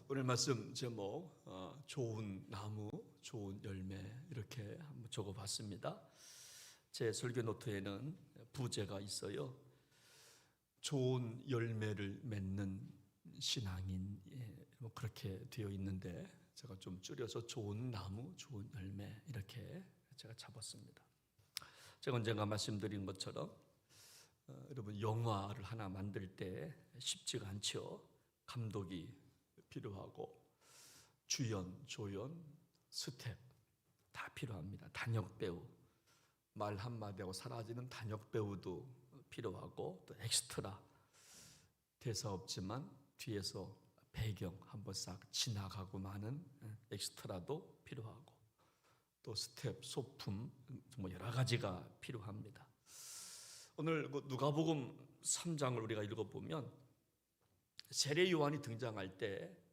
오늘 말씀 제목 좋은 나무, 좋은 열매 이렇게 한번 적어봤습니다. 제 설교 노트에는 부제가 있어요. 좋은 열매를 맺는 신앙인, 그렇게 되어 있는데 제가 좀 줄여서 좋은 나무, 좋은 열매 이렇게 제가 잡았습니다. 제가 언젠가 말씀드린 것처럼 여러분 영화를 하나 만들 때 쉽지가 않죠. 감독이 필요하고 주연, 조연, 스텝 다 필요합니다. 단역 배우, 말 한마디하고 사라지는 단역 배우도 필요하고 또 엑스트라, 대사 없지만 뒤에서 배경 한번 싹 지나가고 마는 엑스트라도 필요하고 또 스텝, 소품 뭐 여러 가지가 필요합니다. 오늘 누가복음 3장을 우리가 읽어보면 세례 요한이 등장할 때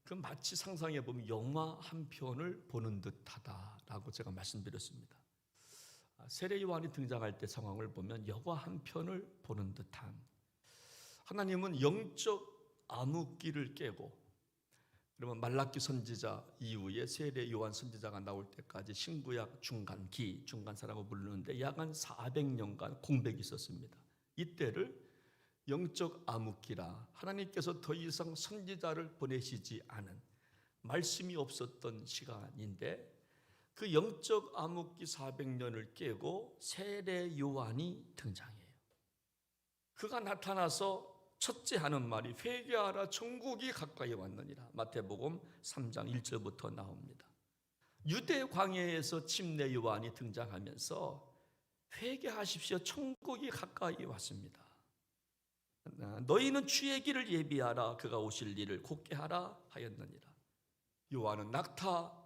그 마치 상상해 보면 영화 한 편을 보는 듯하다라고 제가 말씀드렸습니다. 세례 요한이 등장할 때 상황을 보면 영화 한 편을 보는 듯한, 하나님은 영적 암흑기를 깨고, 그러면 말라기 선지자 이후에 세례 요한 선지자가 나올 때까지 신구약 중간기, 중간사라고 부르는데 약 한 400년간 공백이 있었습니다. 이때를 영적 암흑기라, 하나님께서 더 이상 선지자를 보내시지 않은, 말씀이 없었던 시간인데 그 영적 암흑기 400년을 깨고 세례 요한이 등장해요. 그가 나타나서 첫째 하는 말이 회개하라 천국이 가까이 왔느니라. 마태복음 3장 1절부터 나옵니다. 유대 광야에서 침례 요한이 등장하면서 회개하십시오, 천국이 가까이 왔습니다. 너희는 주의 길을 예비하라, 그가 오실 일을 곧게 하라 하였느니라. 요한은 낙타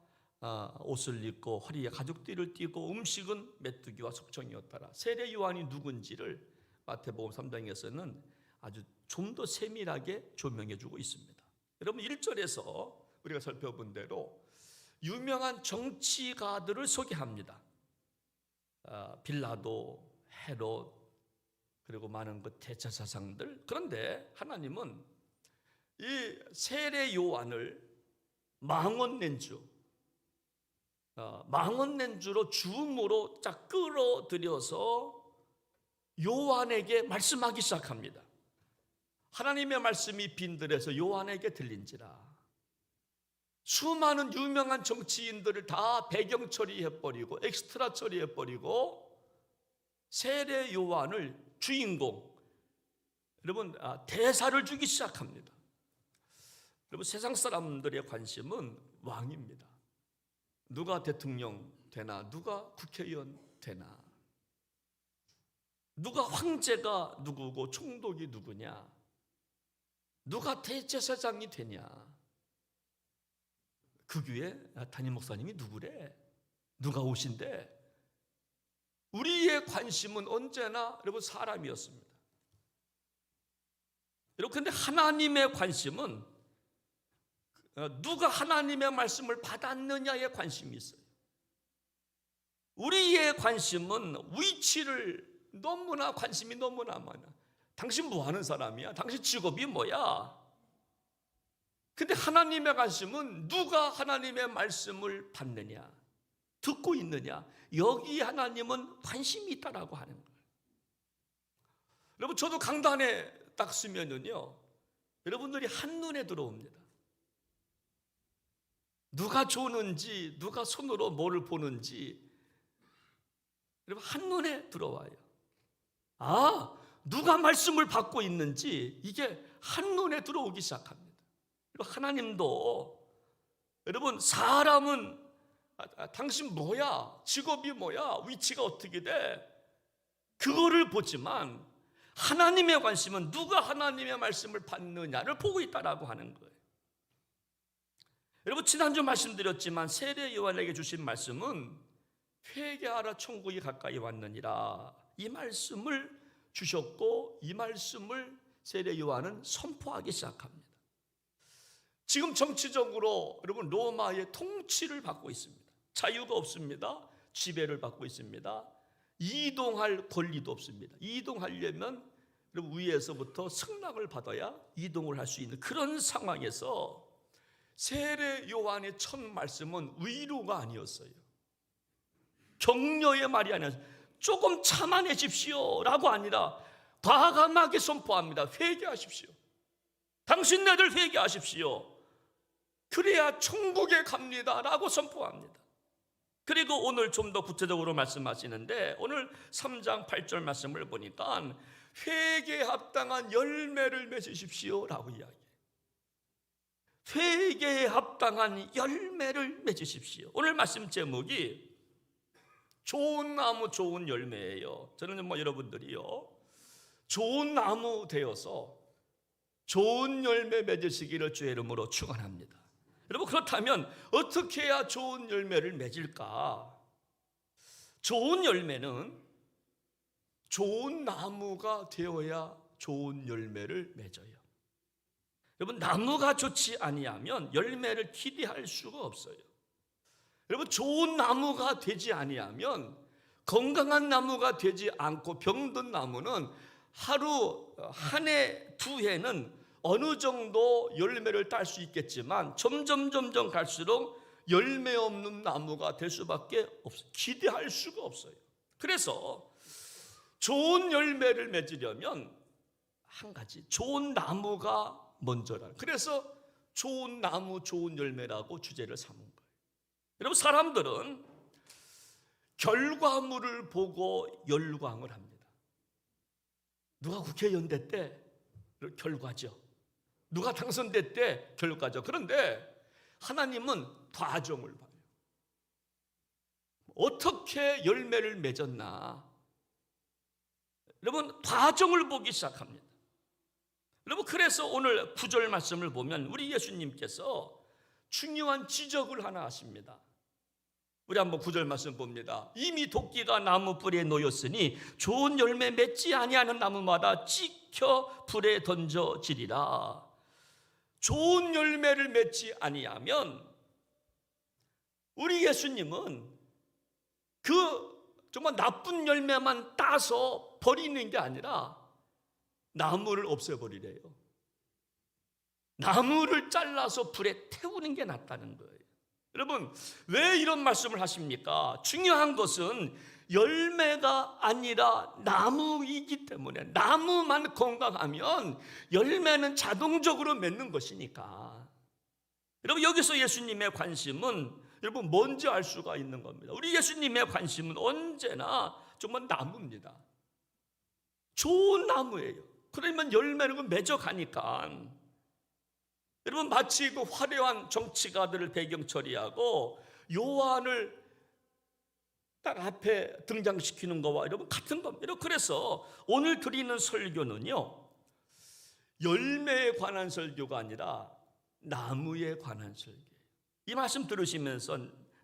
옷을 입고 허리에 가죽띠를 띠고 음식은 메뚜기와 속청이었더라. 세례 요한이 누군지를 마태복음 3장에서는 아주 좀 더 세밀하게 조명해 주고 있습니다. 여러분 1절에서 우리가 살펴본 대로 유명한 정치가들을 소개합니다. 빌라도, 헤롯, 그리고 많은 그 대제사장들. 그런데 하나님은 이 세례 요한을 망언낸 주로 주음으로 쫙 끌어들여서 요한에게 말씀하기 시작합니다. 하나님의 말씀이 빈들에서 요한에게 들린지라. 수많은 유명한 정치인들을 다 배경 처리해버리고 엑스트라 처리해버리고 세례 요한을 주인공, 여러분 대사를 주기 시작합니다. 여러분 세상 사람들의 관심은 왕입니다. 누가 대통령 되나, 누가 국회의원 되나, 누가 황제가 누구고 총독이 누구냐, 누가 대제사장이 되냐, 그 교회 담임 목사님이 누구래, 누가 오신대. 우리의 관심은 언제나 여러분 사람이었습니다. 여러분 근데 하나님의 관심은 누가 하나님의 말씀을 받았느냐에 관심이 있어요. 우리의 관심은 위치를 너무나, 관심이 너무나 많아. 당신 뭐 하는 사람이야? 당신 직업이 뭐야? 근데 하나님의 관심은 누가 하나님의 말씀을 받느냐, 듣고 있느냐, 여기 하나님은 관심이 있다라고 하는 거예요. 여러분 저도 강단에 딱 서면은요, 여러분들이 한눈에 들어옵니다. 누가 조는지, 누가 손으로 뭐를 보는지 여러분 한눈에 들어와요. 누가 말씀을 받고 있는지 이게 한눈에 들어오기 시작합니다. 하나님도 여러분 사람은 당신 뭐야? 직업이 뭐야? 위치가 어떻게 돼? 그거를 보지만 하나님의 관심은 누가 하나님의 말씀을 받느냐를 보고 있다라고 하는 거예요. 여러분 지난주 말씀드렸지만 세례 요한에게 주신 말씀은 회개하라 천국이 가까이 왔느니라, 이 말씀을 주셨고 이 말씀을 세례 요한은 선포하기 시작합니다. 지금 정치적으로 여러분 로마의 통치를 받고 있습니다. 자유가 없습니다. 지배를 받고 있습니다. 이동할 권리도 없습니다. 이동하려면 그리고 위에서부터 승낙을 받아야 이동을 할 수 있는 그런 상황에서 세례 요한의 첫 말씀은 위로가 아니었어요. 격려의 말이 아니었어요. 조금 참아내십시오 라고 아니라 과감하게 선포합니다. 회개하십시오. 당신네들 회개하십시오. 그래야 천국에 갑니다 라고 선포합니다. 그리고 오늘 좀 더 구체적으로 말씀하시는데 오늘 3장 8절 말씀을 보니까 회개에 합당한 열매를 맺으십시오 라고 이야기해요. 회개에 합당한 열매를 맺으십시오. 오늘 말씀 제목이 좋은 나무 좋은 열매예요. 저는 여러분들이요 좋은 나무 되어서 좋은 열매 맺으시기를 주의 이름으로 축원합니다. 여러분, 그렇다면 어떻게 해야 좋은 열매를 맺을까? 좋은 열매는 좋은 나무가 되어야 좋은 열매를 맺어요. 여러분, 나무가 좋지 아니하면 열매를 기대할 수가 없어요. 여러분, 좋은 나무가 되지 아니하면, 건강한 나무가 되지 않고 병든 나무는 하루, 한 해, 두 해는 어느 정도 열매를 딸 수 있겠지만 점점 갈수록 열매 없는 나무가 될 수밖에 없어요. 기대할 수가 없어요. 그래서 좋은 열매를 맺으려면 한 가지, 좋은 나무가 먼저라. 그래서 좋은 나무 좋은 열매라고 주제를 삼은 거예요. 여러분, 사람들은 결과물을 보고 열광을 합니다. 누가 국회의원 됐대? 결과죠. 누가 당선됐대? 결과죠. 그런데 하나님은 과정을 봐요. 어떻게 열매를 맺었나? 여러분, 과정을 보기 시작합니다. 여러분, 그래서 오늘 9절 말씀을 보면 우리 예수님께서 중요한 지적을 하나 하십니다. 우리 한번 9절 말씀 봅니다. 이미 도끼가 나무 뿌리에 놓였으니 좋은 열매 맺지 아니하는 나무마다 찍혀 불에 던져지리라. 좋은 열매를 맺지 아니하면, 우리 예수님은 그 정말 나쁜 열매만 따서 버리는 게 아니라 나무를 없애버리래요. 나무를 잘라서 불에 태우는 게 낫다는 거예요. 여러분, 왜 이런 말씀을 하십니까? 중요한 것은 열매가 아니라 나무이기 때문에, 나무만 건강하면 열매는 자동적으로 맺는 것이니까. 여러분, 여기서 예수님의 관심은 여러분 뭔지 알 수가 있는 겁니다. 우리 예수님의 관심은 언제나 정말 나무입니다. 좋은 나무예요. 그러면 열매는 맺어가니까. 여러분, 마치 그 화려한 정치가들을 배경 처리하고 요한을 딱 앞에 등장시키는 거와 여러분 같은 겁니다. 그래서 오늘 드리는 설교는요, 열매에 관한 설교가 아니라 나무에 관한 설교예요. 이 말씀 들으시면서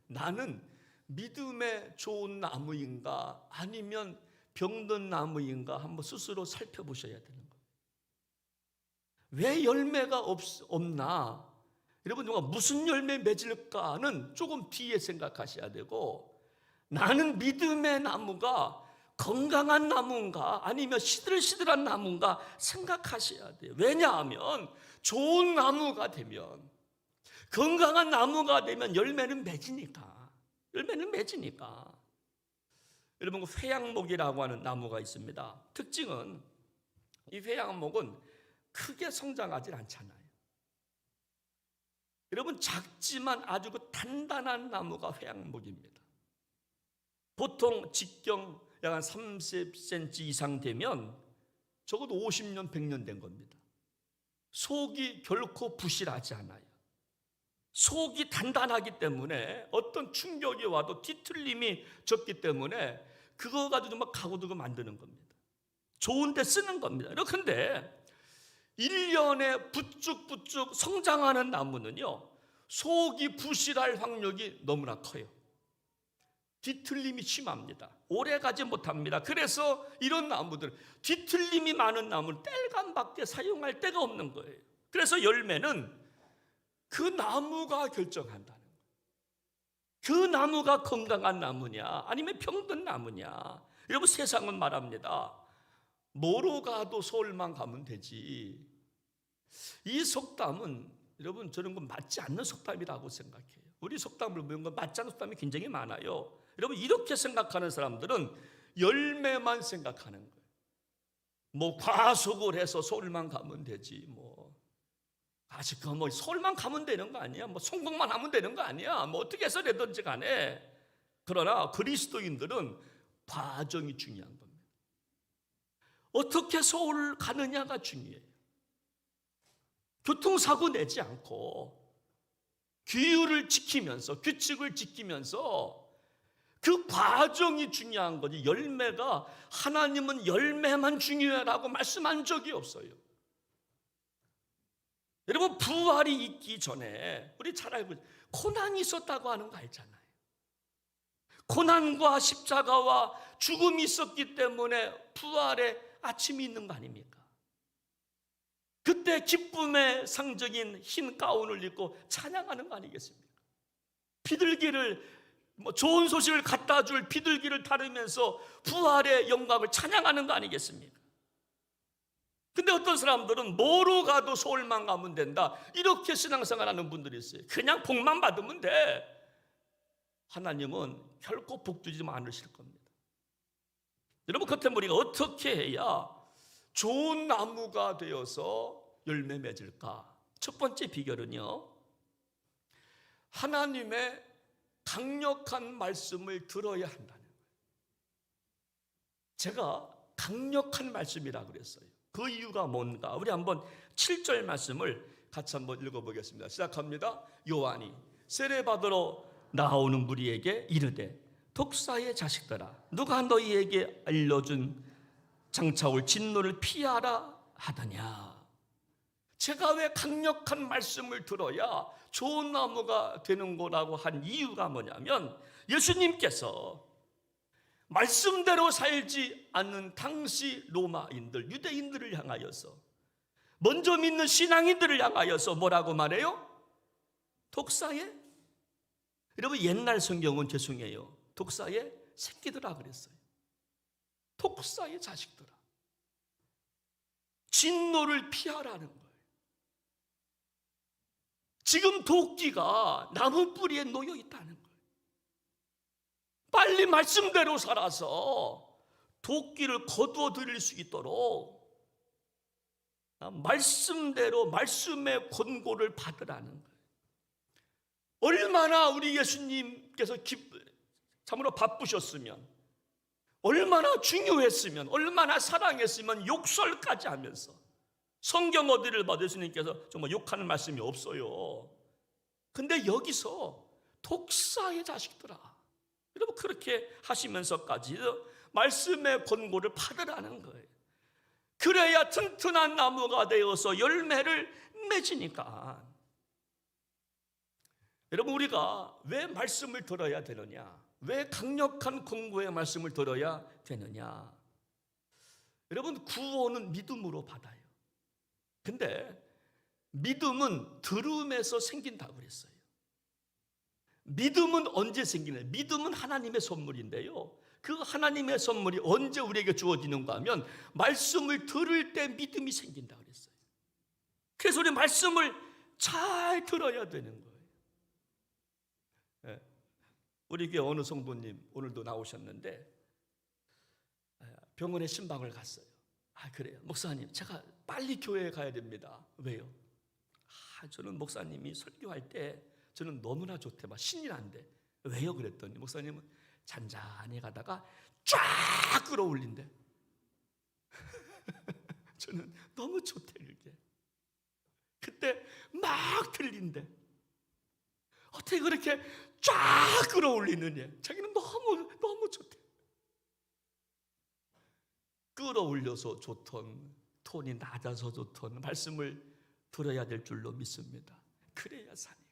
나는 믿음의 좋은 나무인가 아니면 병든 나무인가 한번 스스로 살펴보셔야 되는 거예요. 왜 열매가 없나? 여러분, 누가 무슨 열매 맺을까는 조금 뒤에 생각하셔야 되고, 나는 믿음의 나무가 건강한 나무인가 아니면 시들시들한 나무인가 생각하셔야 돼요. 왜냐하면 좋은 나무가 되면, 건강한 나무가 되면 열매는 맺으니까. 여러분, 회양목이라고 하는 나무가 있습니다. 특징은 이 회양목은 크게 성장하지 않잖아요. 여러분, 작지만 아주 단단한 나무가 회양목입니다. 보통 직경 약 한 30cm 이상 되면 적어도 50년, 100년 된 겁니다. 속이 결코 부실하지 않아요. 속이 단단하기 때문에 어떤 충격이 와도 뒤틀림이 적기 때문에 그거 가지고 막 가구두고 만드는 겁니다. 좋은 데 쓰는 겁니다. 그런데 1년에 부쩍부쩍 성장하는 나무는요, 속이 부실할 확률이 너무나 커요. 뒤틀림이 심합니다. 오래 가지 못합니다. 그래서 이런 나무들, 뒤틀림이 많은 나무는 뗄감밖에 사용할 데가 없는 거예요. 그래서 열매는 그 나무가 결정한다는 거예요. 그 나무가 건강한 나무냐 아니면 병든 나무냐. 여러분, 세상은 말합니다. 뭐로 가도 서울만 가면 되지. 이 속담은 여러분 저는 건 맞지 않는 속담이라고 생각해요. 우리 속담을 보면 건 맞지 않는 속담이 굉장히 많아요. 여러분 이렇게 생각하는 사람들은 열매만 생각하는 거예요. 뭐 과속을 해서 서울만 가면 되지. 뭐 아직 뭐 서울만 가면 되는 거 아니야. 뭐 성공만 하면 되는 거 아니야. 뭐 어떻게 해서 되든지 간에. 그러나 그리스도인들은 과정이 중요한 겁니다. 어떻게 서울 가느냐가 중요해요. 교통사고 내지 않고 규율을 지키면서 규칙을 지키면서 그 과정이 중요한 거지. 열매가, 하나님은 열매만 중요하다고 말씀한 적이 없어요. 여러분 부활이 있기 전에 우리 잘 알고 고난이 있었다고 하는 거 알잖아요. 고난과 십자가와 죽음이 있었기 때문에 부활의 아침이 있는 거 아닙니까? 그때 기쁨의 상징인 흰 가운을 입고 찬양하는 거 아니겠습니까? 비둘기를 좋은 소식을 갖다 줄 비둘기를 타르면서 부활의 영광을 찬양하는 거 아니겠습니까? 근데 어떤 사람들은 뭐로 가도 서울만 가면 된다, 이렇게 신앙생활하는 분들이 있어요. 그냥 복만 받으면 돼. 하나님은 결코 복 주지 않으실 겁니다. 여러분 겉에 우리가 어떻게 해야 좋은 나무가 되어서 열매 맺을까? 첫 번째 비결은요, 하나님의 강력한 말씀을 들어야 한다는 거예요. 제가 강력한 말씀이라 그랬어요. 그 이유가 뭔가? 우리 한번 7절 말씀을 같이 한번 읽어보겠습니다. 시작합니다. 요한이 세례받으러 나오는 무리에게 이르되 독사의 자식들아, 누가 너희에게 알려준 장차올 진노를 피하라 하더냐. 제가 왜 강력한 말씀을 들어야 좋은 나무가 되는 거라고 한 이유가 뭐냐면, 예수님께서 말씀대로 살지 않는 당시 로마인들, 유대인들을 향하여서, 먼저 믿는 신앙인들을 향하여서 뭐라고 말해요? 독사의, 여러분 옛날 성경은 죄송해요, 독사의 새끼들아 그랬어요. 독사의 자식들아, 진노를 피하라는 거예요. 지금 도끼가 나무 뿌리에 놓여 있다는 거예요. 빨리 말씀대로 살아서 도끼를 거두어 드릴 수 있도록 말씀대로 말씀의 권고를 받으라는 거예요. 얼마나 우리 예수님께서 참으로 바쁘셨으면, 얼마나 중요했으면, 얼마나 사랑했으면 욕설까지 하면서, 성경 어디를 봐도 예수님께서 정말 욕하는 말씀이 없어요. 근데 여기서 독사의 자식들아, 여러분 그렇게 하시면서까지 말씀의 권고를 받으라는 거예요. 그래야 튼튼한 나무가 되어서 열매를 맺으니까. 여러분 우리가 왜 말씀을 들어야 되느냐, 왜 강력한 권고의 말씀을 들어야 되느냐? 여러분 구원은 믿음으로 받아요. 근데 믿음은 들음에서 생긴다고 그랬어요. 믿음은 언제 생기나요? 믿음은 하나님의 선물인데요, 그 하나님의 선물이 언제 우리에게 주어지는가 하면 말씀을 들을 때 믿음이 생긴다고 그랬어요. 그래서 우리 말씀을 잘 들어야 되는 거예요. 우리 교회 어느 성도님 오늘도 나오셨는데 병원에 신방을 갔어요. 그래요, 목사님 제가 빨리 교회에 가야 됩니다. 왜요? 저는 목사님이 설교할 때 저는 너무나 좋대, 막 신이 난대. 왜요? 그랬더니 목사님은 잔잔히 가다가 쫙 끌어올린대. 저는 너무 좋대 그게. 그때 막 들린대. 어떻게 그렇게 쫙 끌어올리느냐. 자기는 너무 좋대. 끌어올려서 좋던, 톤이 낮아서 좋던 말씀을 들어야 될 줄로 믿습니다. 그래야 사니까.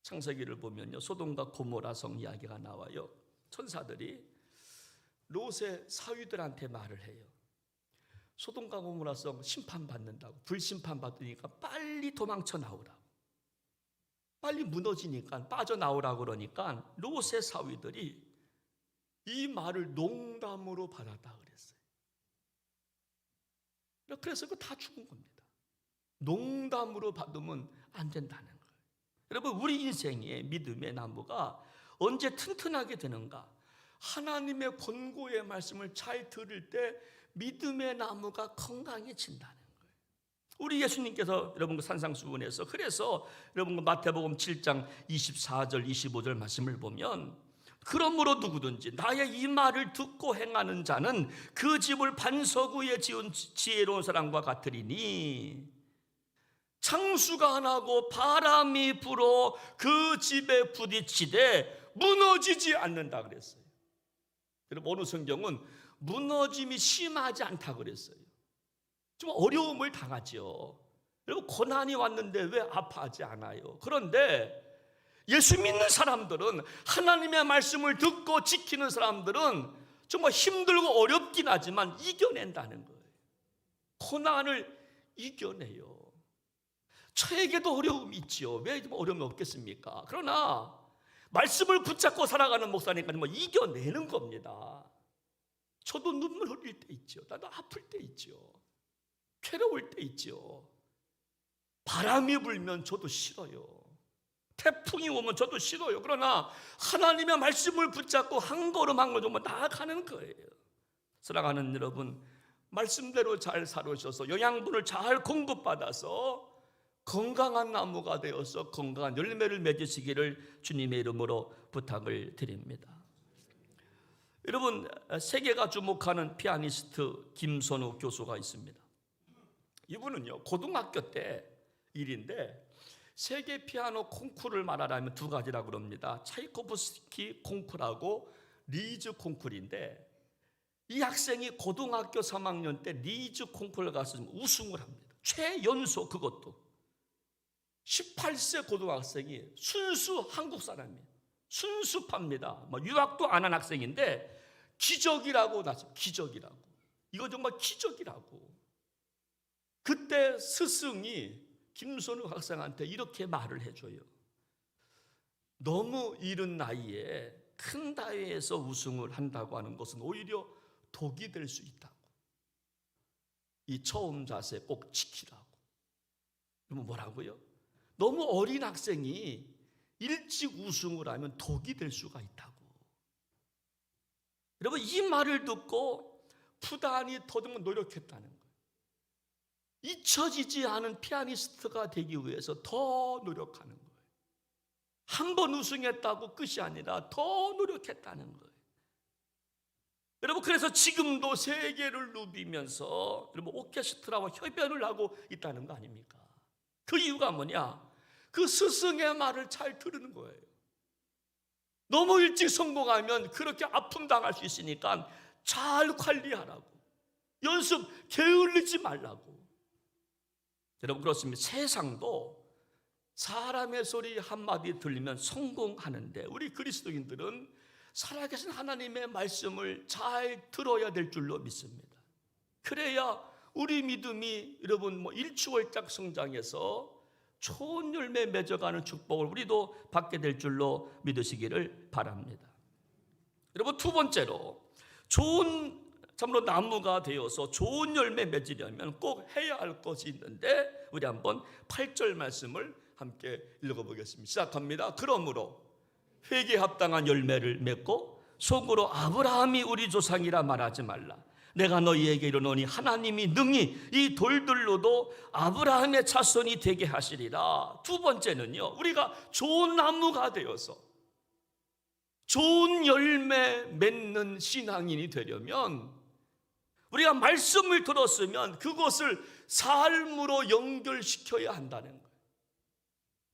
창세기를 보면요, 소돔과 고모라 성 이야기가 나와요. 천사들이 롯의 사위들한테 말을 해요. 소돔과 고모라 성 심판받는다고, 불심판 받으니까 빨리 도망쳐 나오라고, 빨리 무너지니까 빠져나오라고 그러니까 롯의 사위들이 이 말을 농담으로 받았다 그랬어요. 그래서 그거 다 죽은 겁니다. 농담으로 받으면 안 된다는 거예요. 여러분, 우리 인생의 믿음의 나무가 언제 튼튼하게 되는가? 하나님의 권고의 말씀을 잘 들을 때 믿음의 나무가 건강해진다는 거예요. 우리 예수님께서 여러분 그 산상수훈에서, 그래서 여러분 그 마태복음 7장 24절 25절 말씀을 보면, 그러므로 누구든지 나의 이 말을 듣고 행하는 자는 그 집을 반석 위에 지은 지혜로운 사람과 같으리니 창수가 안 하고 바람이 불어 그 집에 부딪히되 무너지지 않는다 그랬어요. 여러분, 어느 성경은 무너짐이 심하지 않다 그랬어요. 좀 어려움을 당하죠. 여러분, 고난이 왔는데 왜 아파하지 않아요? 그런데 예수 믿는 사람들은, 하나님의 말씀을 듣고 지키는 사람들은 정말 힘들고 어렵긴 하지만 이겨낸다는 거예요. 고난을 이겨내요. 저에게도 어려움이 있죠. 왜 어려움이 없겠습니까? 그러나 말씀을 붙잡고 살아가는 목사니까 뭐 이겨내는 겁니다. 저도 눈물 흘릴 때 있죠. 나도 아플 때 있죠. 괴로울 때 있죠. 바람이 불면 저도 싫어요. 태풍이 오면 저도 싫어요. 그러나 하나님의 말씀을 붙잡고 한 걸음 한 걸음 나아가는 거예요. 사랑하는 여러분, 말씀대로 잘 살으셔서 영양분을 잘 공급받아서 건강한 나무가 되어서 건강한 열매를 맺으시기를 주님의 이름으로 부탁을 드립니다. 여러분, 세계가 주목하는 피아니스트 김선우 교수가 있습니다. 이분은요, 고등학교 때 일인데 세계 피아노 콩쿠르를 말하라면 두 가지라고 그럽니다. 차이코프스키 콩쿠르하고 리즈 콩쿠르인데, 이 학생이 고등학교 3학년 때 리즈 콩쿠르를 가서 우승을 합니다. 최연소, 그것도 18세 고등학생이 순수 한국 사람이에요. 순수합니다. 유학도 안 한 학생인데 기적이라고 나서, 기적이라고. 이거 정말 기적이라고. 그때 스승이 김선우 학생한테 이렇게 말을 해줘요. 너무 이른 나이에 큰 대회에서 우승을 한다고 하는 것은 오히려 독이 될 수 있다고. 이 처음 자세 꼭 지키라고. 그러면 뭐라고요? 너무 어린 학생이 일찍 우승을 하면 독이 될 수가 있다고. 여러분, 이 말을 듣고 부단히 더듬어 노력했다는 거예요. 잊혀지지 않은 피아니스트가 되기 위해서 더 노력하는 거예요. 한 번 우승했다고 끝이 아니라 더 노력했다는 거예요. 여러분, 그래서 지금도 세계를 누비면서 여러분 오케스트라와 협연을 하고 있다는 거 아닙니까? 그 이유가 뭐냐? 그 스승의 말을 잘 들으는 거예요. 너무 일찍 성공하면 그렇게 아픔 당할 수 있으니까 잘 관리하라고. 연습 게을리지 말라고. 여러분, 그렇습니다. 세상도 사람의 소리 한마디 들리면 성공하는데, 우리 그리스도인들은 살아계신 하나님의 말씀을 잘 들어야 될 줄로 믿습니다. 그래야 우리 믿음이 여러분 일취월장 성장해서 좋은 열매 맺어가는 축복을 우리도 받게 될 줄로 믿으시기를 바랍니다. 여러분, 두 번째로 좋은 참으로 나무가 되어서 좋은 열매 맺으려면 꼭 해야 할 것이 있는데, 우리 한번 8절 말씀을 함께 읽어보겠습니다. 시작합니다. 그러므로 회개에 합당한 열매를 맺고 속으로 아브라함이 우리 조상이라 말하지 말라. 내가 너희에게 이르노니 하나님이 능히 이 돌들로도 아브라함의 자손이 되게 하시리라. 두 번째는요, 우리가 좋은 나무가 되어서 좋은 열매 맺는 신앙인이 되려면 우리가 말씀을 들었으면 그것을 삶으로 연결시켜야 한다는 거예요.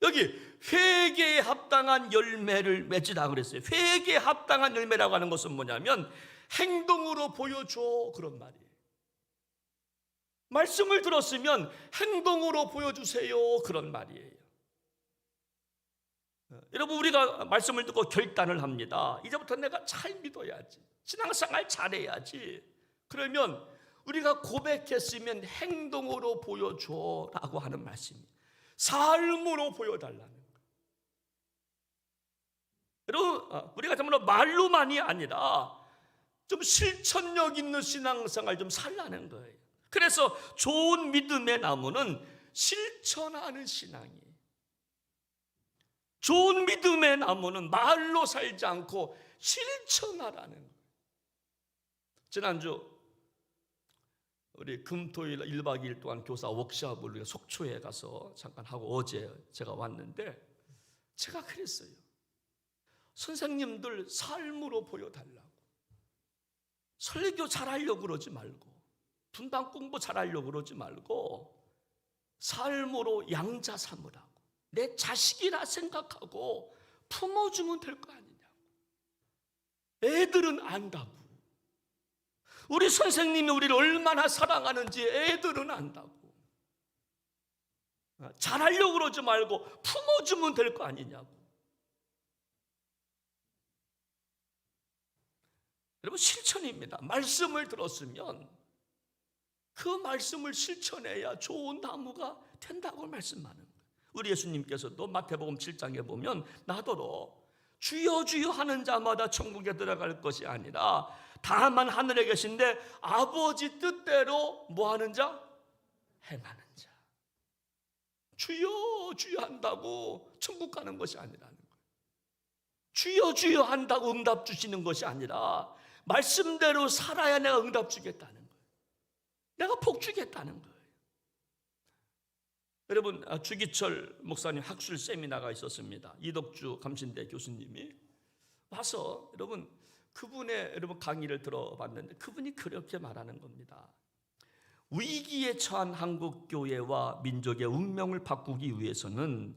여기 회개에 합당한 열매를 맺으라 그랬어요. 회개에 합당한 열매라고 하는 것은 뭐냐면 행동으로 보여줘, 그런 말이에요. 말씀을 들었으면 행동으로 보여주세요, 그런 말이에요. 여러분, 우리가 말씀을 듣고 결단을 합니다. 이제부터 내가 잘 믿어야지, 신앙생활 잘해야지. 그러면 우리가 고백했으면 행동으로 보여줘라고 하는 말씀이에요. 삶으로 보여달라는 거예요. 여러분, 우리가 정말로 말로만이 아니라 좀 실천력 있는 신앙생활 좀 살라는 거예요. 그래서 좋은 믿음의 나무는 실천하는 신앙이에요. 좋은 믿음의 나무는 말로 살지 않고 실천하라는 거예요. 지난주 우리 금토일 1박 2일 동안 교사 워크숍을 우리가 속초에 가서 잠깐 하고 어제 제가 왔는데 제가 그랬어요. 선생님들 삶으로 보여달라고. 설교 잘하려고 그러지 말고, 분당 공부 잘하려고 그러지 말고 삶으로 양자 삼으라고. 내 자식이라 생각하고 품어주면 될 거 아니냐고. 애들은 안다고. 우리 선생님이 우리를 얼마나 사랑하는지 애들은 안다고. 잘하려고 그러지 말고 품어주면 될 거 아니냐고. 여러분, 실천입니다. 말씀을 들었으면 그 말씀을 실천해야 좋은 나무가 된다고 말씀하는 거예요. 우리 예수님께서도 마태복음 7장에 보면 나더러 주여 주여 하는 자마다 천국에 들어갈 것이 아니라 다만 하늘에 계신데 아버지 뜻대로 뭐 하는 자? 행하는 자. 주여 주여 한다고 천국 가는 것이 아니라는 거예요. 주여 주여 한다고 응답 주시는 것이 아니라 말씀대로 살아야 내가 응답 주겠다는 거예요. 내가 복 주겠다는 거예요. 여러분, 주기철 목사님 학술 세미나가 있었습니다. 이덕주 감신대 교수님이 와서 여러분 그분의 강의를 들어봤는데 그분이 그렇게 말하는 겁니다. 위기에 처한 한국 교회와 민족의 운명을 바꾸기 위해서는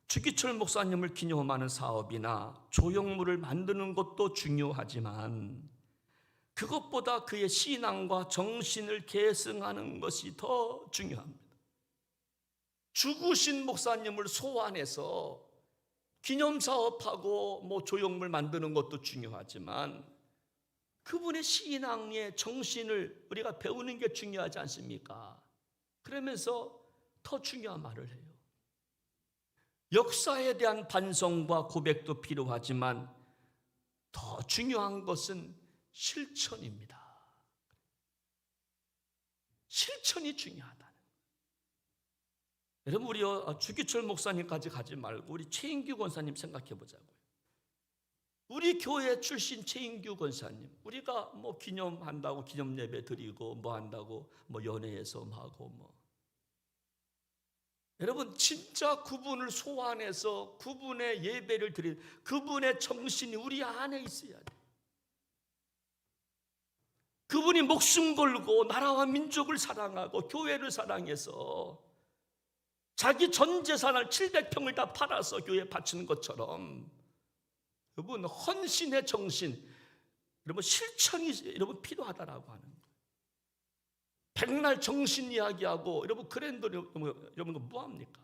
주기철 목사님을 기념하는 사업이나 조형물을 만드는 것도 중요하지만 그것보다 그의 신앙과 정신을 계승하는 것이 더 중요합니다. 죽으신 목사님을 소환해서 기념사업하고 조형물 만드는 것도 중요하지만 그분의 신앙의 정신을 우리가 배우는 게 중요하지 않습니까? 그러면서 더 중요한 말을 해요. 역사에 대한 반성과 고백도 필요하지만 더 중요한 것은 실천입니다. 실천이 중요하다는 거예요. 여러분, 우리 주기철 목사님까지 가지 말고 우리 최인규 권사님 생각해 보자고요. 우리 교회 출신 최인규 권사님, 우리가 기념한다고 기념 예배 드리고 한다고 연회해서 하고 여러분, 진짜 그분을 소환해서 그분의 예배를 드리는 그분의 정신이 우리 안에 있어야 돼요. 그분이 목숨 걸고 나라와 민족을 사랑하고 교회를 사랑해서 자기 전 재산을 700평을 다 팔아서 교회에 바치는 것처럼 여러분, 헌신의 정신, 여러분 실천이 여러분 필요하다라고 하는 거예요. 백날 정신 이야기하고 여러분 그랜드 여러분 뭐합니까?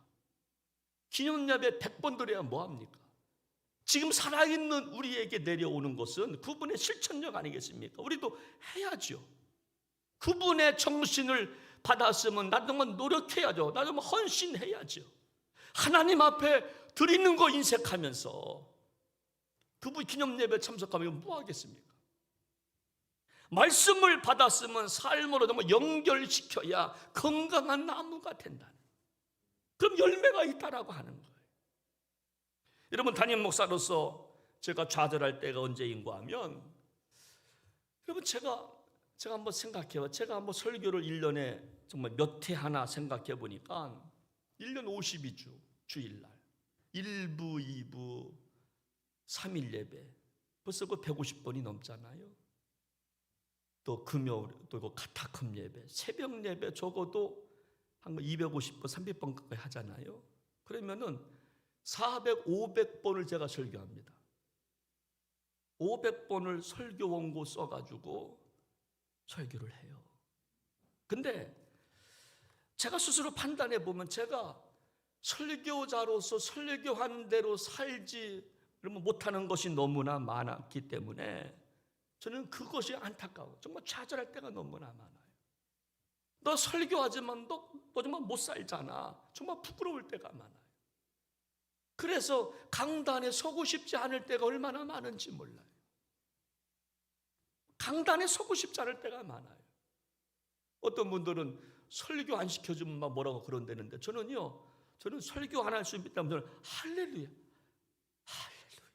기념예배 100번 드려야 뭐합니까? 지금 살아있는 우리에게 내려오는 것은 그분의 실천력 아니겠습니까? 우리도 해야죠. 그분의 정신을 받았으면 나도 노력해야죠. 나도 헌신해야죠. 하나님 앞에 드리는 거 인색하면서 그분 기념예배 참석하면 뭐 하겠습니까? 말씀을 받았으면 삶으로 너무 연결시켜야 건강한 나무가 된다는, 그럼 열매가 있다라고 하는 거예요. 여러분, 담임 목사로서 제가 좌절할 때가 언제인가 하면 여러분 제가 한번 생각해요. 제가 한번 설교를 1년에 정말 몇 회 하나 생각해 보니까 1년 52주 주일날 1부, 2부, 3일 예배 벌써 그 150번이 넘잖아요. 또 금요 또 카타콤 예배, 새벽 예배 적어도 한 250번, 300번 가까이 하잖아요. 그러면은 400, 500번을 제가 설교합니다. 500번을 설교 원고 써가지고 설교를 해요. 근데 제가 스스로 판단해 보면 제가 설교자로서 설교한 대로 살지 못하는 것이 너무나 많았기 때문에 저는 그것이 안타까워. 정말 좌절할 때가 너무나 많아요. 너 설교하지만 너 정말 못 살잖아. 정말 부끄러울 때가 많아요. 그래서 강단에 서고 싶지 않을 때가 얼마나 많은지 몰라요. 강단에 서고 싶지 않을 때가 많아요. 어떤 분들은 설교 안 시켜주면 막 뭐라고 그런다는데 저는 설교 안 할 수 있다면 저는 할렐루야, 할렐루야.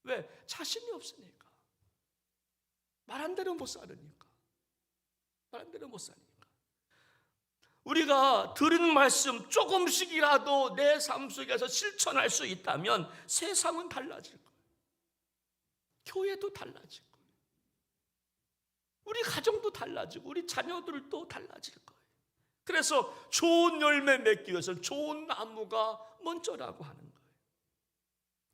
왜? 자신이 없으니까. 말한 대로 못 살으니까. 말한 대로 못 사니까. 우리가 들은 말씀 조금씩이라도 내 삶 속에서 실천할 수 있다면 세상은 달라질 거예요. 교회도 달라질 거예요. 우리 가정도 달라지고 우리 자녀들도 달라질 거예요. 그래서 좋은 열매 맺기 위해서 좋은 나무가 먼저라고 하는 거예요.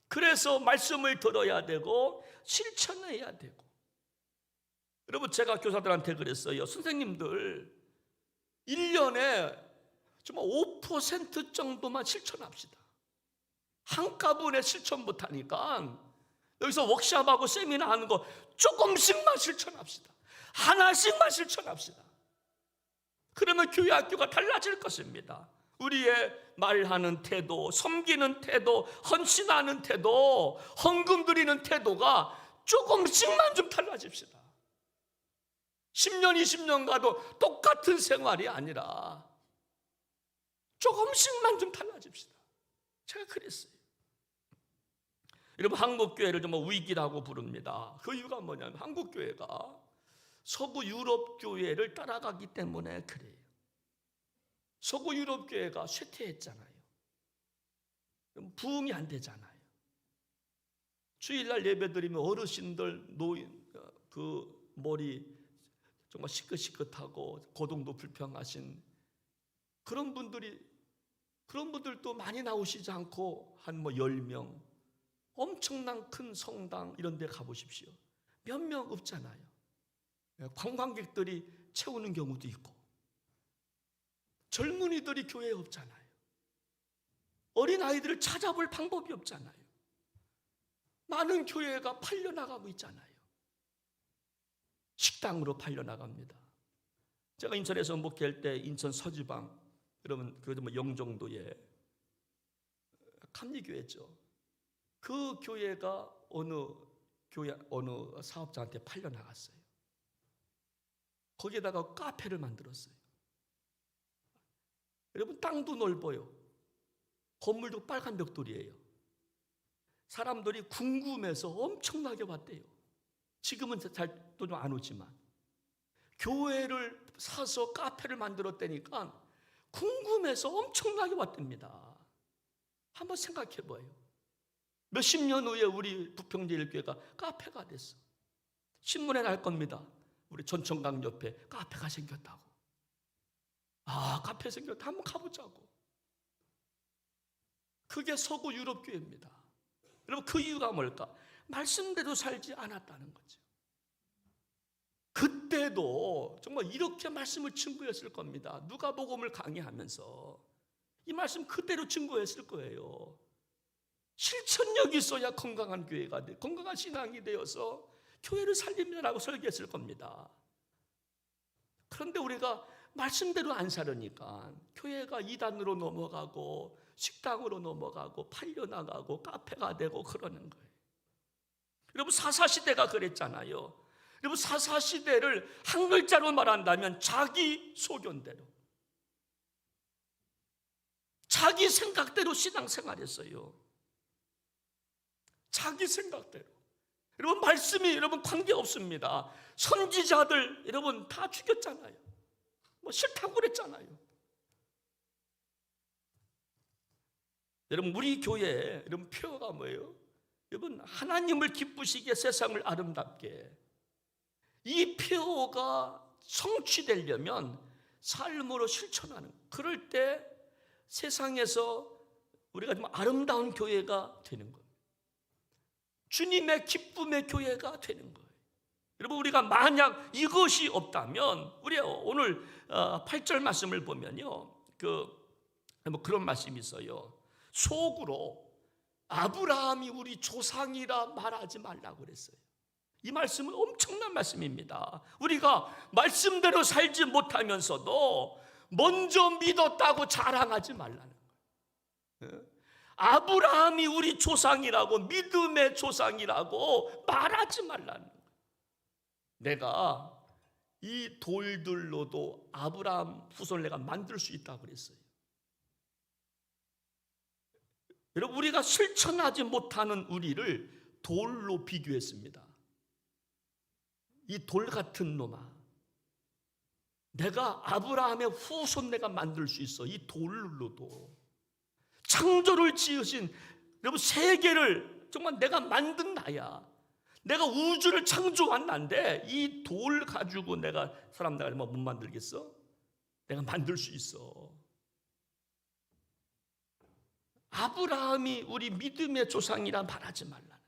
그래서 말씀을 들어야 되고 실천해야 되고. 여러분, 제가 교사들한테 그랬어요. 선생님들 1년에 정말 5% 정도만 실천합시다. 한꺼번에 실천 못하니까 여기서 워크숍하고 세미나 하는 거 조금씩만 실천합시다. 하나씩만 실천합시다. 그러면 교회 학교가 달라질 것입니다. 우리의 말하는 태도, 섬기는 태도, 헌신하는 태도, 헌금 드리는 태도가 조금씩만 좀 달라집시다. 10년, 20년 가도 똑같은 생활이 아니라 조금씩만 좀 달라집시다. 제가 그랬어요. 여러분, 한국교회를 정말 위기라고 부릅니다. 그 이유가 뭐냐면 한국교회가 서구 유럽 교회를 따라가기 때문에 그래요. 서구 유럽 교회가 쇠퇴했잖아요. 부흥이 안 되잖아요. 주일날 예배드리면 어르신들, 노인, 그 머리 정말 시끗시끗하고 고동도 불평하신 그런 분들도 많이 나오시지 않고 한 10명, 엄청난 큰 성당 이런 데 가보십시오. 몇 명 없잖아요. 관광객들이 채우는 경우도 있고, 젊은이들이 교회에 없잖아요. 어린아이들을 찾아볼 방법이 없잖아요. 많은 교회가 팔려나가고 있잖아요. 식당으로 팔려나갑니다. 제가 인천에서 목회할 때 인천 서지방, 여러분 그 영종도에 감리교회죠. 그 교회가 어느 사업자한테 팔려나갔어요. 거기에다가 카페를 만들었어요. 여러분, 땅도 넓어요. 건물도 빨간 벽돌이에요. 사람들이 궁금해서 엄청나게 왔대요. 지금은 잘 또 안 오지만 교회를 사서 카페를 만들었다니까 궁금해서 엄청나게 왔답니다. 한번 생각해 봐요. 몇십 년 후에 우리 부평제일교회가 카페가 됐어. 신문에 날 겁니다. 우리 전청강 옆에 카페가 생겼다고. 아, 카페 생겼다. 한번 가보자고. 그게 서구 유럽 교회입니다. 여러분, 그 이유가 뭘까? 말씀대로 살지 않았다는 거죠. 그때도 정말 이렇게 말씀을 증거했을 겁니다. 누가복음을 강의하면서 이 말씀 그대로 증거했을 거예요. 실천력이 있어야 건강한 교회가 돼, 건강한 신앙이 되어서 교회를 살립니다라고 설계했을 겁니다. 그런데 우리가 말씀대로 안 살으니까 교회가 이단으로 넘어가고 식당으로 넘어가고 팔려나가고 카페가 되고 그러는 거예요. 여러분, 사사시대가 그랬잖아요. 여러분, 사사시대를 한 글자로 말한다면 자기 소견대로, 자기 생각대로 신앙생활했어요. 자기 생각대로. 여러분, 말씀이 여러분 관계없습니다. 선지자들 여러분 다 죽였잖아요. 뭐 싫다고 그랬잖아요. 여러분, 우리 교회 여러분 표어가 뭐예요? 여러분, 하나님을 기쁘시게 세상을 아름답게. 이 표어가 성취되려면 삶으로 실천하는, 그럴 때 세상에서 우리가 좀 아름다운 교회가 되는 거예요. 주님의 기쁨의 교회가 되는 거예요. 여러분, 우리가 만약 이것이 없다면, 우리 오늘 8절 말씀을 보면요, 그런 말씀이 있어요. 속으로 아브라함이 우리 조상이라 말하지 말라고 그랬어요. 이 말씀은 엄청난 말씀입니다. 우리가 말씀대로 살지 못하면서도 먼저 믿었다고 자랑하지 말라는 거예요. 아브라함이 우리 조상이라고, 믿음의 조상이라고 말하지 말라는 거예요. 내가 이 돌들로도 아브라함 후손을 내가 만들 수 있다고 그랬어요. 여러분, 우리가 실천하지 못하는 우리를 돌로 비교했습니다. 이 돌 같은 놈아, 내가 아브라함의 후손 내가 만들 수 있어. 이 돌로도. 창조를 지으신 여러분, 세계를 정말 내가 만든 나야. 내가 우주를 창조한 나인데 이 돌 가지고 내가 사람 내가 못 만들겠어? 내가 만들 수 있어. 아브라함이 우리 믿음의 조상이라 말하지 말라는 거야.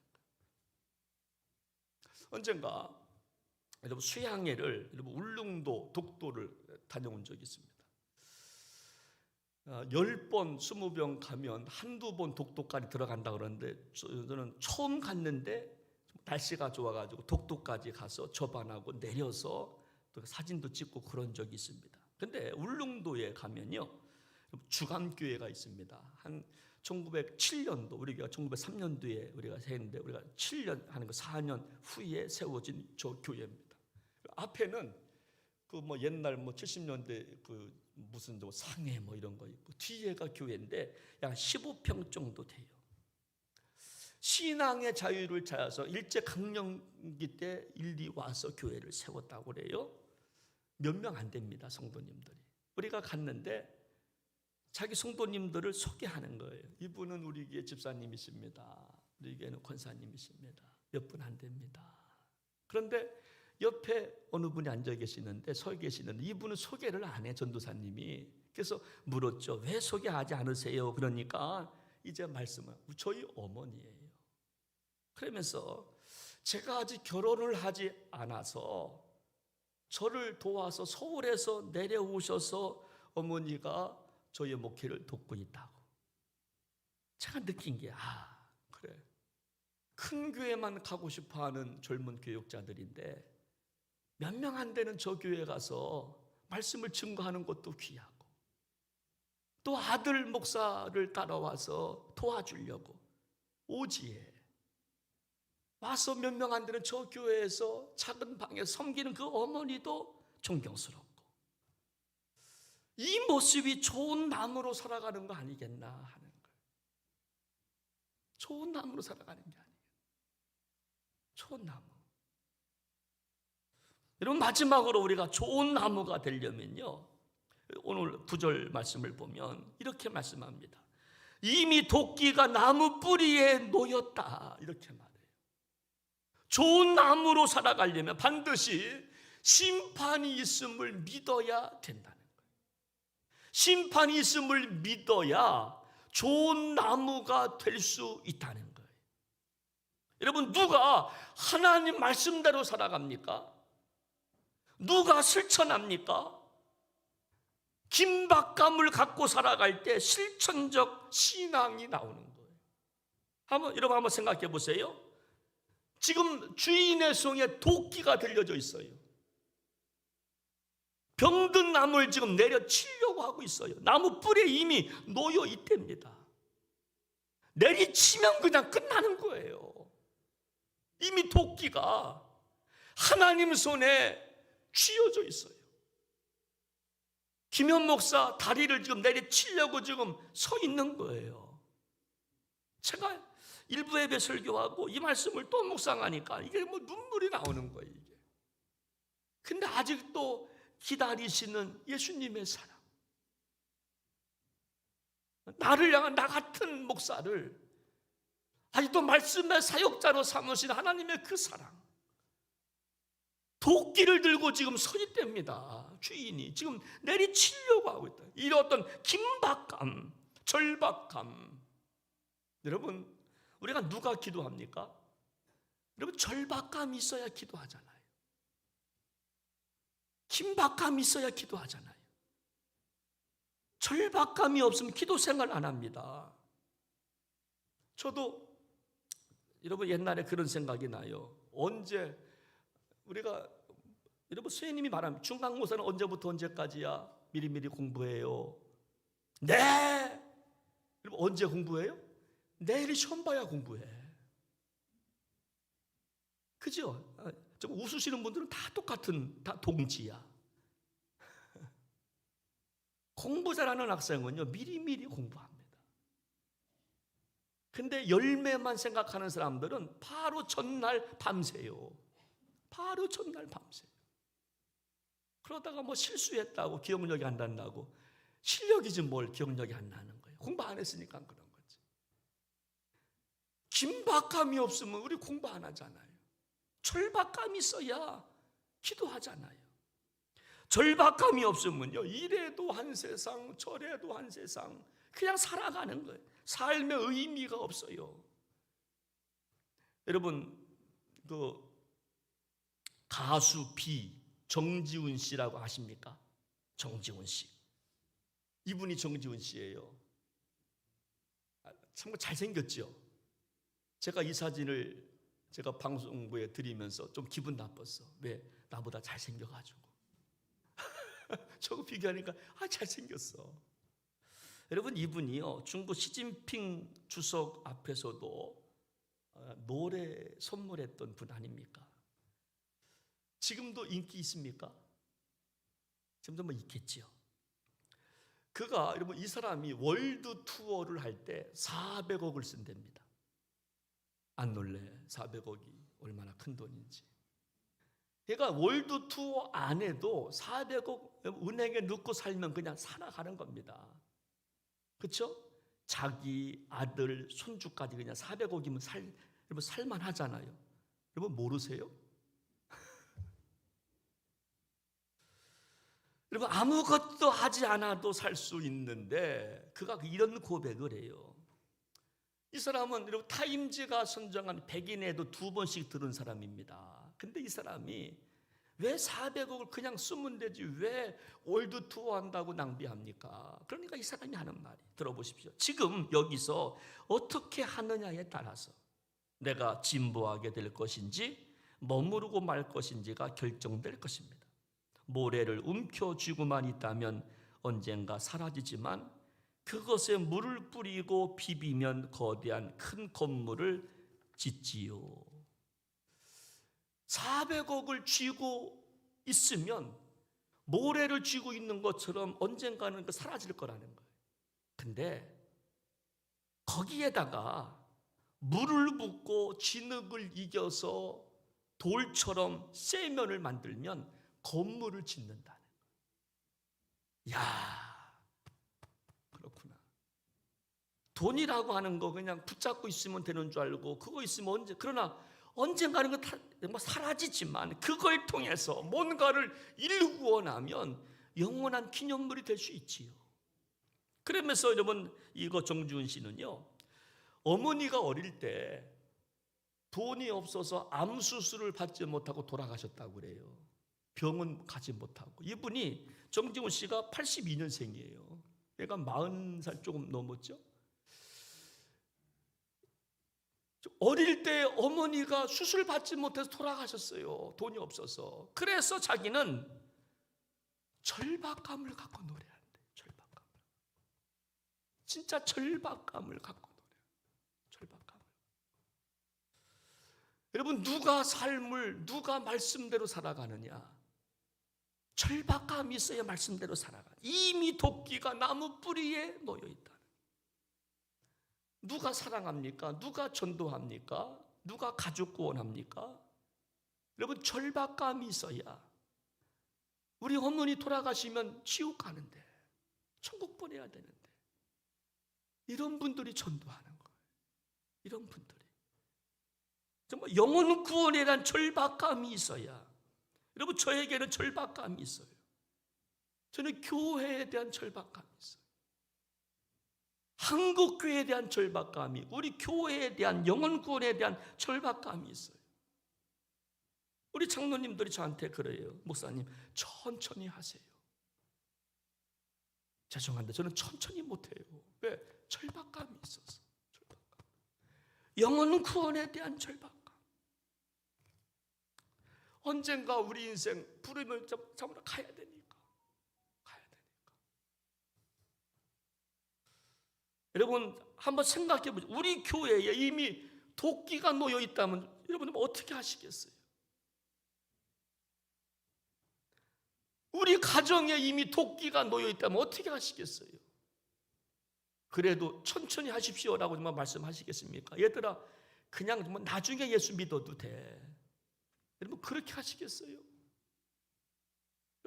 언젠가 여러분, 수양회를 여러분 울릉도 독도를 다녀온 적이 있습니다. 10번 20번 가면 한두 번 독도까지 들어간다 그러는데, 저는 처음 갔는데 날씨가 좋아가지고 독도까지 가서 접안하고 내려서 또 사진도 찍고 그런 적이 있습니다. 근데 울릉도에 가면요, 주감교회가 있습니다. 한 1907년도, 우리가 1903년도에 우리가 했는데, 우리가 7년 하는 거 4년 후에 세워진 저 교회입니다. 앞에는 그 뭐 옛날 뭐 70년대 그 무슨 뭐 상해 뭐 이런 거 있고, 뒤에가 교회인데 약 15평 정도 돼요. 신앙의 자유를 찾아서 일제 강점기 때 일리 와서 교회를 세웠다고 그래요. 몇 명 안 됩니다, 성도님들이. 우리가 갔는데 자기 성도님들을 소개하는 거예요. 이분은 우리 교회 집사님이십니다. 우리 교회는 권사님이십니다. 몇 분 안 됩니다. 그런데 옆에 어느 분이 앉아 계시는데, 서 계시는데 이분은 소개를 안 해, 전도사님이. 그래서 물었죠. 왜 소개하지 않으세요? 그러니까 이제 말씀을, 저희 어머니예요. 그러면서 제가 아직 결혼을 하지 않아서 저를 도와서 서울에서 내려오셔서 어머니가 저의 목회를 돕고 있다고. 제가 느낀 게, 그래, 큰 교회만 가고 싶어하는 젊은 교육자들인데 몇 명 안 되는 저 교회에 가서 말씀을 증거하는 것도 귀하고, 또 아들 목사를 따라와서 도와주려고 오지에 와서 몇 명 안 되는 저 교회에서 작은 방에 섬기는 그 어머니도 존경스럽고, 이 모습이 좋은 나무로 살아가는 거 아니겠나 하는 거예요. 좋은 나무로 살아가는 게 아니에요. 좋은 나무. 여러분, 마지막으로 우리가 좋은 나무가 되려면요, 오늘 9절 말씀을 보면 이렇게 말씀합니다. 이미 도끼가 나무 뿌리에 놓였다, 이렇게 말해요. 좋은 나무로 살아가려면 반드시 심판이 있음을 믿어야 된다는 거예요. 심판이 있음을 믿어야 좋은 나무가 될 수 있다는 거예요. 여러분, 누가 하나님 말씀대로 살아갑니까? 누가 실천합니까? 긴박감을 갖고 살아갈 때 실천적 신앙이 나오는 거예요. 여러분 한번 생각해 보세요. 지금 주인의 손에 도끼가 들려져 있어요. 병든 나무를 지금 내려치려고 하고 있어요. 나무 뿌리에 이미 놓여 있답니다. 내리치면 그냥 끝나는 거예요. 이미 도끼가 하나님 손에 쥐어져 있어요. 김현 목사 다리를 지금 내리치려고 지금 서 있는 거예요. 제가 일부 예배 설교하고 이 말씀을 또 묵상하니까 이게 뭐 눈물이 나오는 거예요, 이게. 근데 아직도 기다리시는 예수님의 사랑, 나를 향한 나 같은 목사를 아직도 말씀의 사역자로 삼으신 하나님의 그 사랑, 도끼를 들고 지금 서 있답니다. 주인이 지금 내리치려고 하고 있다. 이런 어떤 긴박감, 절박감. 여러분, 우리가 누가 기도합니까? 여러분, 절박감이 있어야 기도하잖아요. 긴박감이 있어야 기도하잖아요. 절박감이 없으면 기도 생활 안 합니다. 저도 여러분 옛날에 그런 생각이 나요. 언제 우리가, 여러분, 수혜님이 말하면 중간고사는 언제부터 언제까지야? 미리미리 공부해요. 네. 여러분, 언제 공부해요? 내일 시험 봐야 공부해. 그죠? 좀 웃으시는 분들은 다 똑같은, 다 동지야. 공부 잘하는 학생은요, 미리미리 공부합니다. 근데 열매만 생각하는 사람들은 바로 전날 밤새요. 바로 전날 밤새요. 그러다가 뭐 실수했다고 기억력이 안 난다고. 실력이지 뭘 기억력이 안 나는 거예요. 공부 안 했으니까 그런 거지. 긴박감이 없으면 우리 공부 안 하잖아요. 절박감이 있어야 기도하잖아요. 절박감이 없으면요, 이래도 한 세상 저래도 한 세상 그냥 살아가는 거예요. 삶의 의미가 없어요. 여러분, 그 가수 비 정지훈 씨라고 아십니까? 정지훈 씨. 이분이 정지훈 씨예요. 참 잘생겼죠. 제가 이 사진을 제가 방송부에 드리면서 좀 기분 나빴어. 왜? 나보다 잘생겨가지고. 저거 비교하니까 잘생겼어. 여러분, 이분이요, 중국 시진핑 주석 앞에서도 노래 선물했던 분 아닙니까? 지금도 인기 있습니까? 지금도 뭐 있겠지요. 그가, 여러분, 이 사람이 월드 투어를 할 때 400억을 쓴답니다. 안 놀래? 400억이 얼마나 큰 돈인지. 그러니까 월드 투어 안 해도 400억 은행에 넣고 살면 그냥 살아가는 겁니다. 그렇죠? 자기 아들, 손주까지 그냥 400억이면 여러분 살만 하잖아요. 여러분 모르세요? 여러분 아무것도 하지 않아도 살 수 있는데 그가 이런 고백을 해요. 이 사람은 여러분 타임즈가 선정한 100인에도 2번씩 들은 사람입니다. 근데 이 사람이 왜 400억을 그냥 쓰면 되지 왜 월드 투어 한다고 낭비합니까? 그러니까 이 사람이 하는 말이 들어보십시오. 지금 여기서 어떻게 하느냐에 따라서 내가 진보하게 될 것인지 머무르고 말 것인지가 결정될 것입니다. 모래를 움켜쥐고만 있다면 언젠가 사라지지만 그것에 물을 뿌리고 비비면 거대한 큰 건물을 짓지요. 400억을 쥐고 있으면 모래를 쥐고 있는 것처럼 언젠가는 사라질 거라는 거예요. 근데 거기에다가 물을 붓고 진흙을 이겨서 돌처럼 쇠면을 만들면 건물을 짓는다는 거예요. 야, 그렇구나. 돈이라고 하는 거 그냥 붙잡고 있으면 되는 줄 알고 그거 있으면 그러나 언젠가는 사라지지만 그걸 통해서 뭔가를 이루고 나면 영원한 기념물이 될 수 있지요. 그러면서 여러분 이거 정지훈 씨는요, 어머니가 어릴 때 돈이 없어서 암 수술을 받지 못하고 돌아가셨다고 그래요. 병원 가지 못하고. 이분이 정지훈 씨가 82년생이에요. 얘가 40살 조금 넘었죠. 어릴 때 어머니가 수술 받지 못해서 돌아가셨어요. 돈이 없어서. 그래서 자기는 절박감을 갖고 노래한대. 절박감. 진짜 절박감을 갖고 노래. 절박감을. 여러분 누가 삶을 누가 말씀대로 살아가느냐? 절박감이 있어야 말씀대로 살아가. 이미 도끼가 나무 뿌리에 놓여 있다. 누가 사랑합니까? 누가 전도합니까? 누가 가족 구원합니까? 여러분 절박감이 있어야. 우리 어머니 돌아가시면 지옥 가는데 천국 보내야 되는데 이런 분들이 전도하는 거예요. 이런 분들이 정말 영혼 구원에 대한 절박감이 있어야. 여러분 저에게는 절박감이 있어요. 저는 교회에 대한 절박감이 있어요. 한국교회에 대한 절박감이, 우리 교회에 대한 영혼 구원에 대한 절박감이 있어요. 우리 장로님들이 저한테 그래요. 목사님 천천히 하세요. 죄송한데 저는 천천히 못해요. 왜? 절박감이 있어서. 절박감. 영혼 구원에 대한 절박감. 언젠가 우리 인생 부름을 잡으러 가야 되니까. 여러분 한번 생각해 보세요. 우리 교회에 이미 도끼가 놓여 있다면 여러분 어떻게 하시겠어요? 우리 가정에 이미 도끼가 놓여 있다면 어떻게 하시겠어요? 그래도 천천히 하십시오라고 정말 말씀하시겠습니까? 얘들아, 그냥 뭐 나중에 예수 믿어도 돼. 여러분, 그렇게 하시겠어요?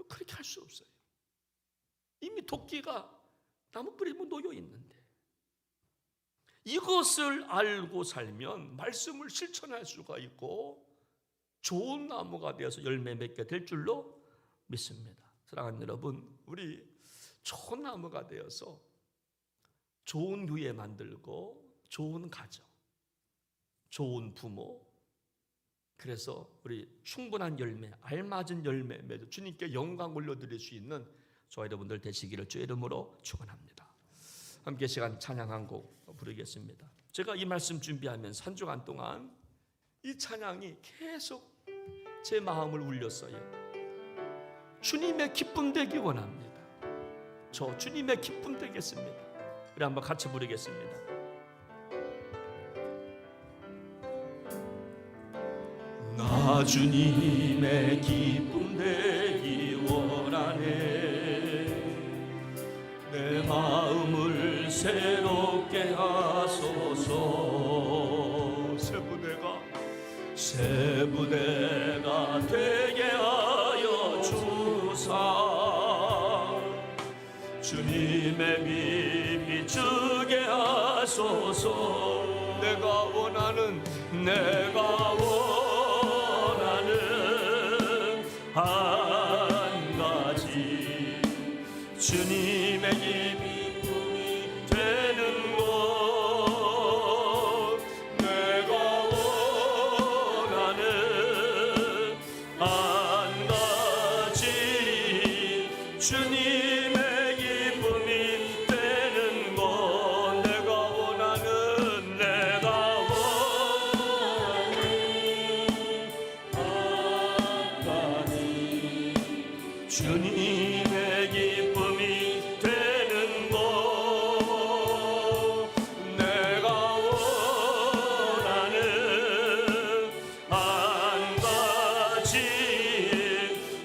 그렇게 할 수 없어요. 이미 도끼가 나무 뿌리에 놓여 있는데, 이것을 알고 살면 말씀을 실천할 수가 있고 좋은 나무가 되어서 열매 맺게 될 줄로 믿습니다. 사랑하는 여러분, 우리 좋은 나무가 되어서 좋은 교회 만들고 좋은 가정, 좋은 부모, 그래서 우리 충분한 열매, 알맞은 열매 맺어 주님께 영광 올려드릴 수 있는 저와 여러분들 되시기를 주의 이름으로 축원합니다. 함께 시간 찬양 한 곡 부르겠습니다. 제가 이 말씀 준비하면서 한 주간 동안 이 찬양이 계속 제 마음을 울렸어요. 주님의 기쁨 되기 원합니다. 저 주님의 기쁨 되겠습니다. 우리 한번 같이 부르겠습니다. 나 주님의 기쁨 되기 원하네. 내 마음을 새롭게 하소서. 새 부대가 되게 하여 주사. 주님의 빛 비추게 하소서. 내가 원하는 한 가지, 주님의 기쁨이 되는 것. 내가 원하는 한 가지, 주님의 기쁨이 되는 것. 내가 원하는 주님의 기쁨이 되는 것. 내가 원하는 한 가지,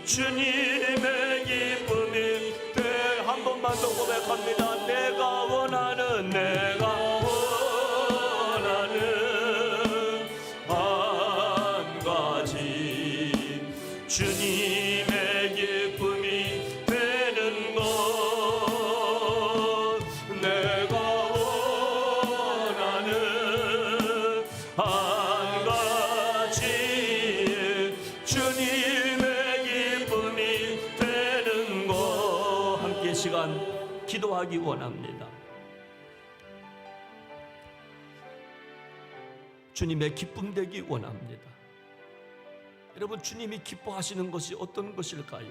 주님의 기쁨이 돼. 한 번만 더 고백합니다. 내가 원하는 한 가지, 주님의 기쁨이 되는 것. 내가 원하는 한 가지, 주님의 기쁨이 되는 것. 함께 시간 기도하기 원합니다. 주님의 기쁨 되기 원합니다. 여러분, 주님이 기뻐하시는 것이 어떤 것일까요?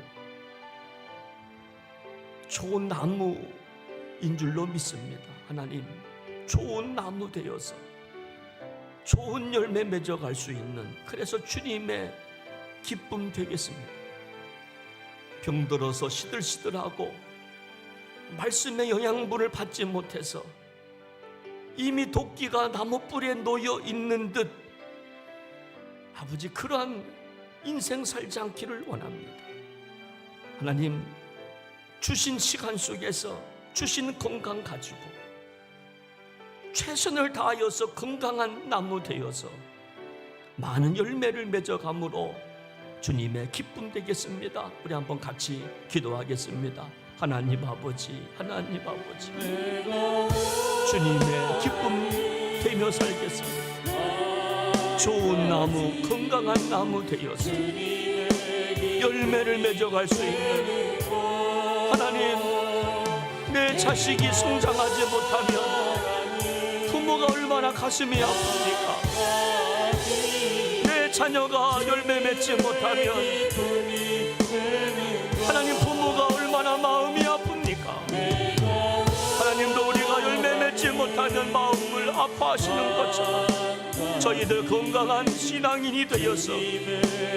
좋은 나무인 줄로 믿습니다. 하나님, 좋은 나무 되어서 좋은 열매 맺어갈 수 있는, 그래서 주님의 기쁨 되겠습니다. 병들어서 시들시들하고 말씀의 영양분을 받지 못해서 이미 도끼가 나무 뿌리에 놓여 있는 듯, 아버지, 그러한 인생 살지 않기를 원합니다. 하나님, 주신 시간 속에서 주신 건강 가지고 최선을 다하여서 건강한 나무 되어서 많은 열매를 맺어감으로 주님의 기쁨 되겠습니다. 우리 한번 같이 기도하겠습니다. 하나님 아버지, 하나님 아버지, 주님의 기쁨 되며 살겠습니다. 좋은 나무, 건강한 나무 되어서 열매를 맺어갈 수 있는, 하나님, 내 자식이 성장하지 못하면 부모가 얼마나 가슴이 아픕니까? 내 자녀가 열매 맺지 못하면 하나님, 부모가 얼마나 마음이 아픕니까? 하나님도 우리가 열매 맺지 못하면 마음을 아파하시는 것처럼 저희들 건강한 신앙인이 되어서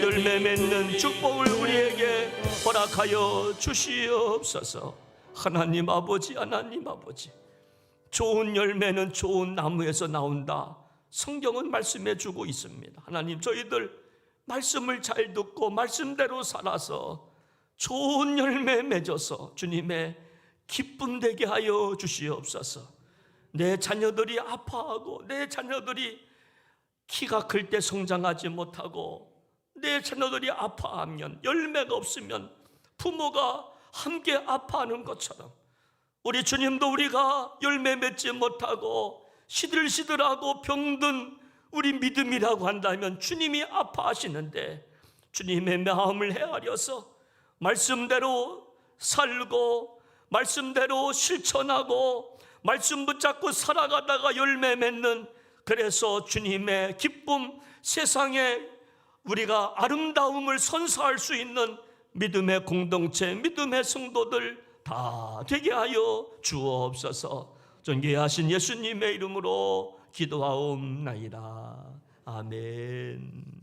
열매 맺는 축복을 우리에게 허락하여 주시옵소서. 하나님 아버지, 하나님 아버지, 좋은 열매는 좋은 나무에서 나온다. 성경은 말씀해 주고 있습니다. 하나님, 저희들 말씀을 잘 듣고 말씀대로 살아서 좋은 열매 맺어서 주님의 기쁨 되게 하여 주시옵소서. 내 자녀들이 아파하고 내 자녀들이 키가 클 때 성장하지 못하고 내 자녀들이 아파하면, 열매가 없으면 부모가 함께 아파하는 것처럼 우리 주님도 우리가 열매 맺지 못하고 시들시들하고 병든 우리 믿음이라고 한다면 주님이 아파하시는데, 주님의 마음을 헤아려서 말씀대로 살고 말씀대로 실천하고 말씀 붙잡고 살아가다가 열매 맺는, 그래서 주님의 기쁨, 세상에 우리가 아름다움을 선사할 수 있는 믿음의 공동체, 믿음의 성도들 다 되게 하여 주옵소서. 존귀하신 예수님의 이름으로 기도하옵나이다. 아멘.